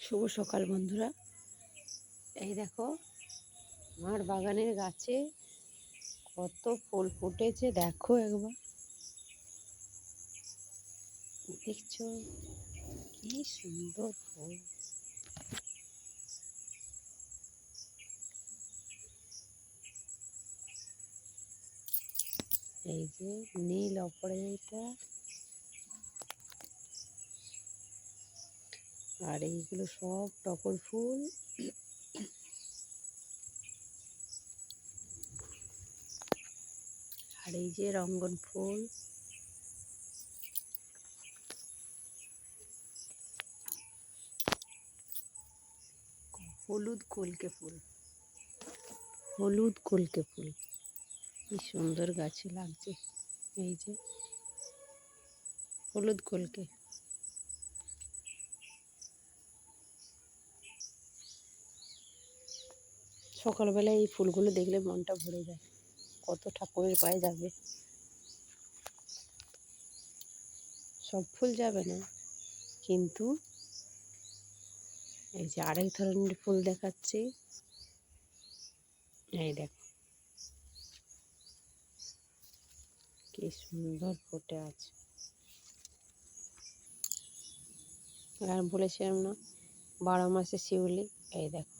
শুভ সকাল বন্ধুরা। এই দেখো আমার বাগানের গাছে কত ফুল ফুটেছে, দেখো একবার, দেখছো কি সুন্দর ফুল। এই যে নীল অপরাজিতা, আর এইগুলো সব টগর ফুল। আর এই যে রঙ্গন ফুল, হলুদ কলকে ফুল, হলুদ কলকে ফুল, কি সুন্দর গাছে লাগছে। এই যে হলুদ কলকে, সকালবেলায় এই ফুলগুলো দেখলে মনটা ভরে যায়। কত ঠাকুরের পায়ে যাবে, সব ফুল যাবে না, কিন্তু এই যে আরেক ধরনের ফুল দেখাচ্ছি। এই দেখো কি সুন্দর ফুটে আছে। আর বলেছিলাম না 12 মাসে শিউলি, এই দেখো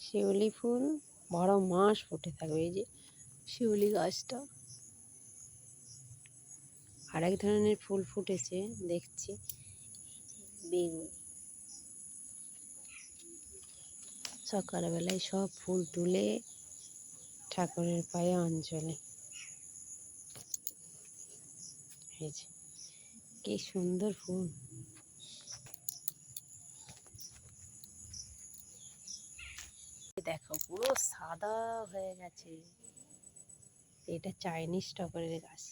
শিউলি ফুল 12 মাস ফুটে থাকবে। এই যে শিউলি গাছটা, আরেক ধরনের ফুল ফুটেছে দেখছি, বেগুন। সকালবেলায় সব ফুল তুলে ঠাকুরের পায়ে অঞ্জলি। এই যে কি সুন্দর ফুল। দেখো পুরো সাদা হয়ে গেছে, এটা চাইনিজ টগরের গাছ।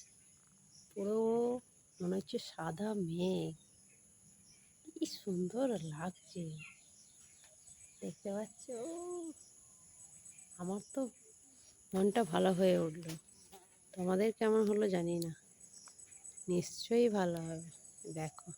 পুরো মনে হচ্ছে সাদা মেঘ, কি সুন্দর লাগছে দেখতে পাচ্ছ। আমার তো মনটা ভালো হয়ে উঠলো। তোমাদের কেমন হলো জানি না, নিশ্চয়ই ভালো হবে। দেখো